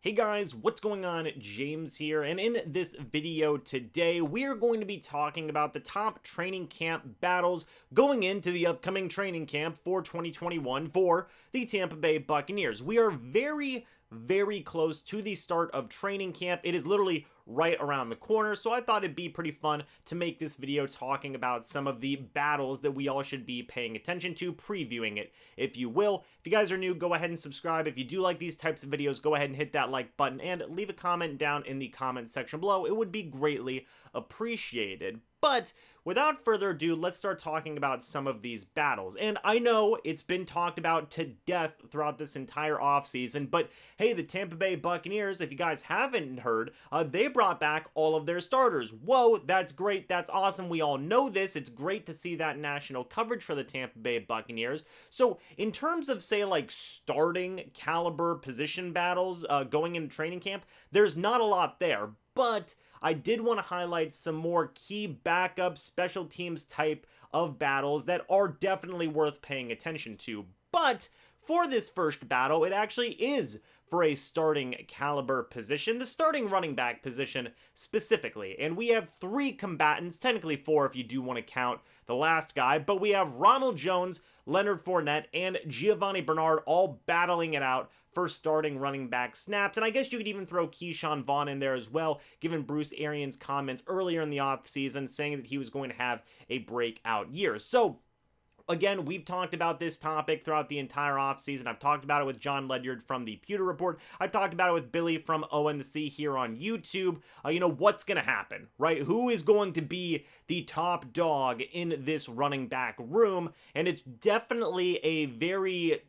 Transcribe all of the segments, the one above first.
Hey guys, what's going on? James here, and in this video today, we are going to be talking about the top training camp battles going into the upcoming training camp for 2021 for the Tampa Bay Buccaneers. We are very close to the start of training camp. It is literally right around the corner, so I thought it'd be pretty fun to make this video talking about some of the battles that we all should be paying attention to, previewing it, if you will. If you guys are new, go ahead and subscribe. If you do like these types of videos, go ahead and hit that like button and leave a comment down in the comment section below. It would be greatly appreciated. But without further ado, let's start talking about some of these battles. And I know it's been talked about to death throughout this entire offseason, but hey, the Tampa Bay Buccaneers, if you guys haven't heard, they brought back all of their starters. Whoa, that's great. That's awesome. We all know this. It's great to see that national coverage for the Tampa Bay Buccaneers. So in terms of, say, like starting caliber position battles going into training camp, there's not a lot there, but I did want to highlight some more key backup special teams type of battles that are definitely worth paying attention to. But for this first battle, it actually is for a starting caliber position, the starting running back position specifically. And we have three combatants, technically four if you do want to count the last guy, but we have Ronald Jones, Leonard Fournette, and Giovani Bernard all battling it out for starting running back snaps. And I guess you could even throw Keshawn Vaughn in there as well, given Bruce Arians' comments earlier in the offseason saying that he was going to have a breakout year. So again, we've talked about this topic throughout the entire offseason. I've talked about it with John Ledyard from the Pewter Report. I've talked about it with Billy from O and the C here on YouTube. What's going to happen, right? Who is going to be the top dog in this running back room? And it's definitely a very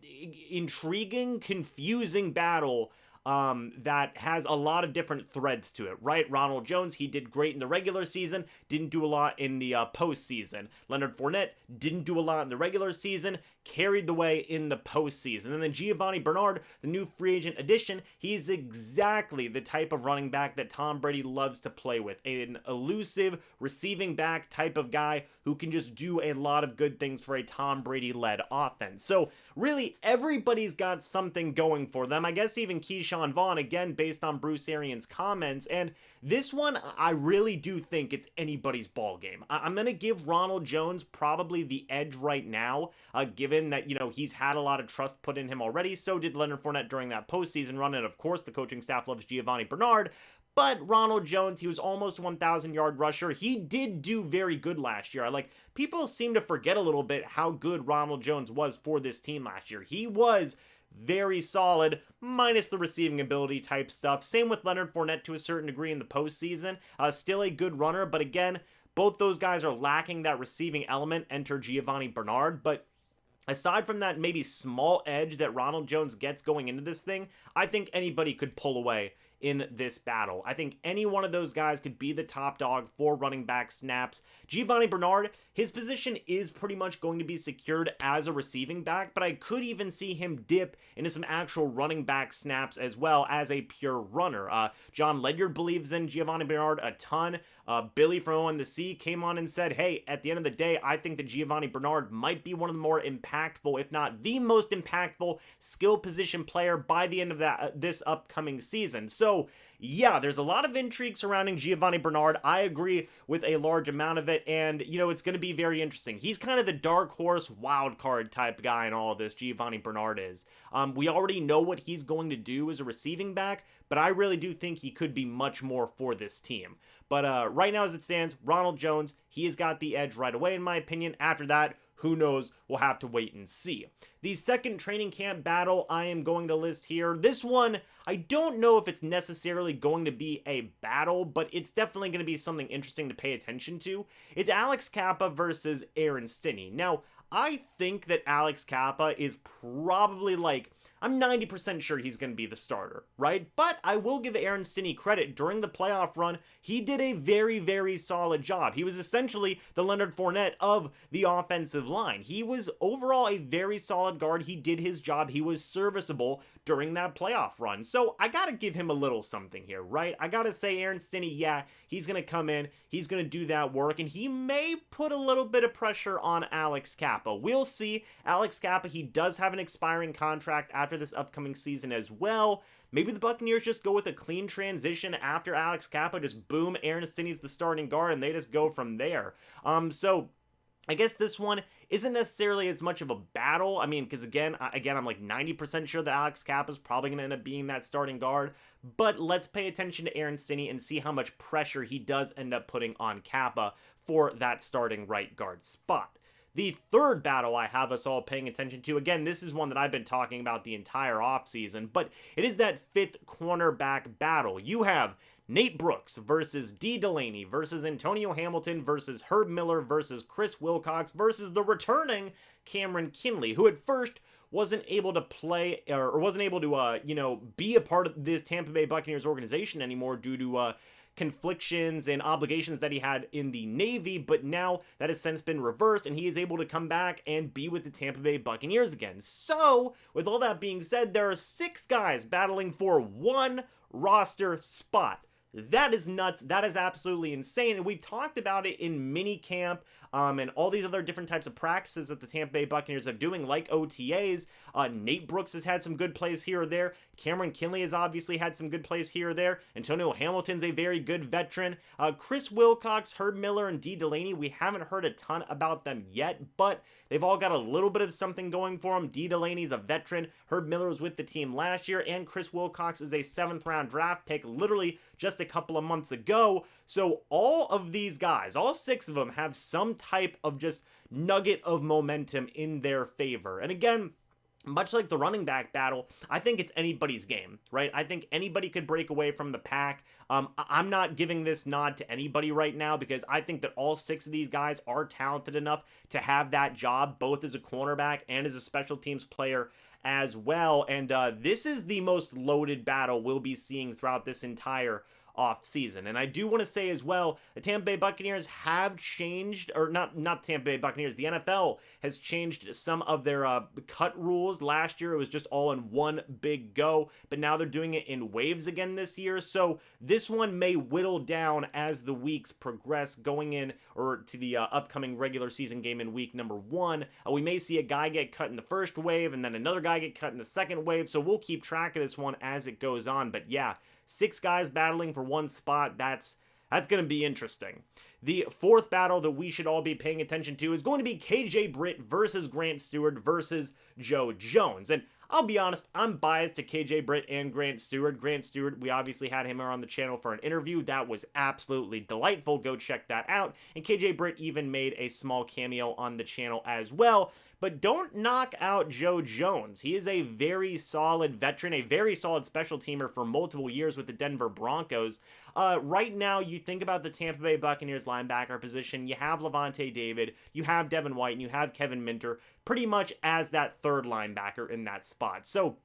intriguing, confusing battle that has a lot of different threads to it, right? Ronald Jones, he did great in the regular season, didn't do a lot in the postseason. Leonard Fournette didn't do a lot in the regular season, carried the way in the postseason. And then Giovani Bernard, the new free agent addition, he's exactly the type of running back that Tom Brady loves to play with. An elusive receiving back type of guy who can just do a lot of good things for a Tom Brady-led offense. So really, everybody's got something going for them. I guess even Keshawn Vaughn, again, based on Bruce Arians' comments. And this one, I really do think it's anybody's ball game. I'm going to give Ronald Jones probably the edge right now, given that, he's had a lot of trust put in him already. So did Leonard Fournette during that postseason run. And of course, the coaching staff loves Giovani Bernard. But Ronald Jones, he was almost 1,000-yard rusher. He did do very good last year. People seem to forget a little bit how good Ronald Jones was for this team last year. He was very solid, minus the receiving ability type stuff. Same with Leonard Fournette to a certain degree in the postseason. Still a good runner, but again, both those guys are lacking that receiving element. Enter Giovani Bernard, but aside from that maybe small edge that Ronald Jones gets going into this thing, I think anybody could pull away in this battle. I think any one of those guys could be the top dog for running back snaps. Giovani Bernard, his position is pretty much going to be secured as a receiving back, but I could even see him dip into some actual running back snaps as well as a pure runner. John Ledyard believes in Giovani Bernard a ton. Billy from O and the C came on and said, hey, at the end of the day, I think that Giovani Bernard might be one of the more impactful, if not the most impactful, skill position player by the end of this upcoming season. So yeah, there's a lot of intrigue surrounding Giovani Bernard. I agree with a large amount of it, and, it's going to be very interesting. He's kind of the dark horse, wild card type guy in all of this, Giovani Bernard is. We already know what he's going to do as a receiving back, but I really do think he could be much more for this team. But right now as it stands, Ronald Jones, he has got the edge right away in my opinion. After that, who knows? We'll have to wait and see. The second training camp battle I am going to list here. This one, I don't know if it's necessarily going to be a battle, but it's definitely going to be something interesting to pay attention to. It's Alex Cappa versus Aaron Stinnie. Now, I think that Alex Cappa is probably I'm 90% sure he's going to be the starter, right? But I will give Aaron Stinnie credit. During the playoff run, he did a very solid job. He was essentially the Leonard Fournette of the offensive line. He was overall a very solid guard. He did his job. He was serviceable during that playoff run. So I got to give him a little something here, right? I got to say Aaron Stinnie, yeah, he's going to come in, he's going to do that work, and he may put a little bit of pressure on Alex Cappa. We'll see. Alex Cappa, he does have an expiring contract after this upcoming season as well. Maybe the Buccaneers just go with a clean transition after Alex Cappa, just boom, Aaron Stinnie's the starting guard, and they just go from there. So I guess this one isn't necessarily as much of a battle. I mean, because again, I'm like 90% sure that Alex Cappa is probably going to end up being that starting guard. But let's pay attention to Aaron Stinnie and see how much pressure he does end up putting on Cappa for that starting right guard spot. The third battle I have us all paying attention to, again, this is one that I've been talking about the entire offseason, but it is that fifth cornerback battle. You have Nate Brooks versus D Delaney versus Antonio Hamilton versus Herb Miller versus Chris Wilcox versus the returning Cameron Kinley, who at first wasn't able to play or wasn't able to, be a part of this Tampa Bay Buccaneers organization anymore due to conflictions and obligations that he had in the Navy, but now that has since been reversed and he is able to come back and be with the Tampa Bay Buccaneers again. So, with all that being said, there are 6 guys battling for one roster spot. That is nuts. That is absolutely insane. And we talked about it in mini camp and all these other different types of practices that the Tampa Bay Buccaneers are doing, like OTAs. Nate Brooks has had some good plays here or there. Cameron Kinley has obviously had some good plays here or there. Antonio Hamilton's a very good veteran. Chris Wilcox, Herb Miller, and D Delaney, we haven't heard a ton about them yet, but they've all got a little bit of something going for them. D Delaney's a veteran. Herb Miller was with the team last year, and Chris Wilcox is a 7th round draft pick, literally just a couple of months ago. So all of these guys, all 6 of them, have some type of just nugget of momentum in their favor. And again, much like the running back battle, I think it's anybody's game, right? I think anybody could break away from the pack. I'm not giving this nod to anybody right now because I think that all 6 of these guys are talented enough to have that job, both as a cornerback and as a special teams player as well. And this is the most loaded battle we'll be seeing throughout this entire off season. And I do want to say as well, the Tampa Bay Buccaneers have changed, or not Tampa Bay Buccaneers, the NFL has changed some of their cut rules. Last year it was just all in one big go, but now they're doing it in waves again this year. So this one may whittle down as the weeks progress going in or to the upcoming regular season game in week number 1. We may see a guy get cut in the first wave and then another guy get cut in the second wave. So we'll keep track of this one as it goes on. But yeah, 6 guys battling for one spot. That's going to be interesting. The fourth battle that we should all be paying attention to is going to be KJ Britt versus Grant Stewart versus Joe Jones. And I'll be honest, I'm biased to KJ Britt and Grant Stewart. Grant Stewart, we obviously had him on the channel for an interview. That was absolutely delightful. Go check that out. And KJ Britt even made a small cameo on the channel as well. But don't knock out Joe Jones. He is a very solid veteran, a very solid special teamer for multiple years with the Denver Broncos. Right now, you think about the Tampa Bay Buccaneers linebacker position, you have Levante David, you have Devin White, and you have Kevin Minter pretty much as that third linebacker in that spot. So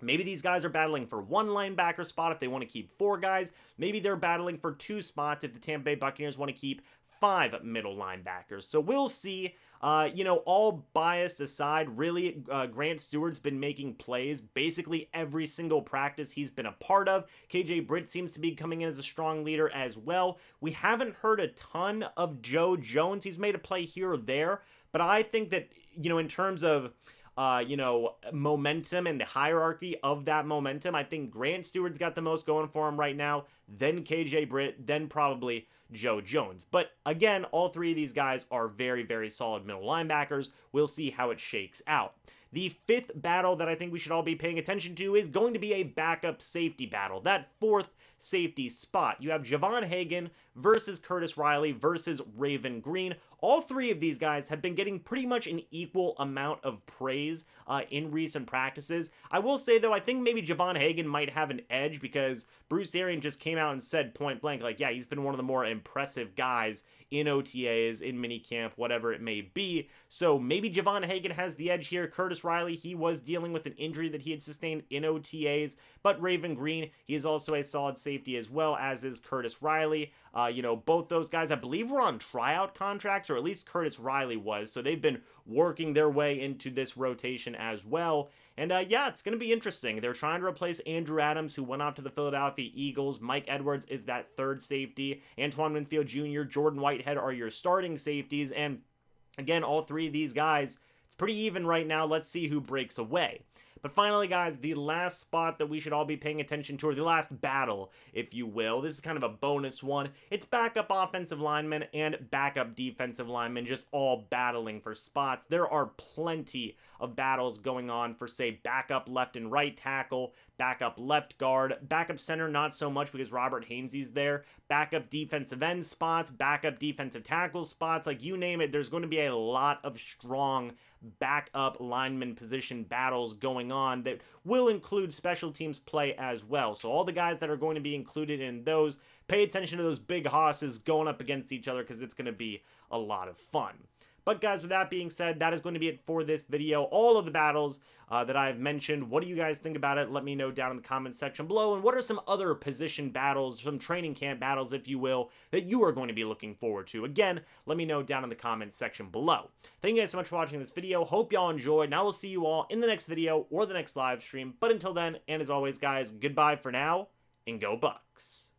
maybe these guys are battling for one linebacker spot if they want to keep 4 guys. Maybe they're battling for 2 spots if the Tampa Bay Buccaneers want to keep 5 middle linebackers. So we'll see. All biased aside, really, Grant Stewart's been making plays basically every single practice he's been a part of. KJ Britt seems to be coming in as a strong leader as well. We haven't heard a ton of Joe Jones. He's made a play here or there, but I think that, in terms of momentum and the hierarchy of that momentum, I think Grant Stewart's got the most going for him right now, then KJ Britt, then probably Joe Jones. But again, all 3 of these guys are very, very solid middle linebackers. We'll see how it shakes out. The 5th battle that I think we should all be paying attention to is going to be a backup safety battle. That 4th safety spot. You have Javon Hagan versus Curtis Riley versus Raven Green. All 3 of these guys have been getting pretty much an equal amount of praise in recent practices. I will say, though, I think maybe Javon Hagan might have an edge because Bruce Arians just came out and said point blank, like, yeah, he's been one of the more impressive guys in OTAs, in minicamp, whatever it may be. So maybe Javon Hagan has the edge here. Curtis Riley, he was dealing with an injury that he had sustained in OTAs, but Raven Green, he is also a solid safety as well, as is Curtis Riley. Both those guys, I believe, were on tryout contracts or at least Curtis Riley was. So they've been working their way into this rotation as well. And yeah, it's going to be interesting. They're trying to replace Andrew Adams, who went off to the Philadelphia Eagles. Mike Edwards is that third safety. Antoine Winfield Jr., Jordan Whitehead are your starting safeties. And again, all three of these guys, it's pretty even right now. Let's see who breaks away. But finally, guys, the last spot that we should all be paying attention to, or the last battle, if you will. This is kind of a bonus one. It's backup offensive linemen and backup defensive linemen just all battling for spots. There are plenty of battles going on for, say, backup left and right tackle, backup left guard, backup center, not so much because Robert Hainsey's there, backup defensive end spots, backup defensive tackle spots, like you name it. There's going to be a lot of strong backup lineman position battles going on that will include special teams play as well. So all the guys that are going to be included in those, pay attention to those big hosses going up against each other because it's going to be a lot of fun. But guys, with that being said, that is going to be it for this video. All of the battles that I've mentioned, what do you guys think about it? Let me know down in the comments section below. And what are some other position battles, some training camp battles, if you will, that you are going to be looking forward to? Again, let me know down in the comments section below. Thank you guys so much for watching this video. Hope y'all enjoyed. And I will see you all in the next video or the next live stream. But until then, and as always, guys, goodbye for now, and go Bucs.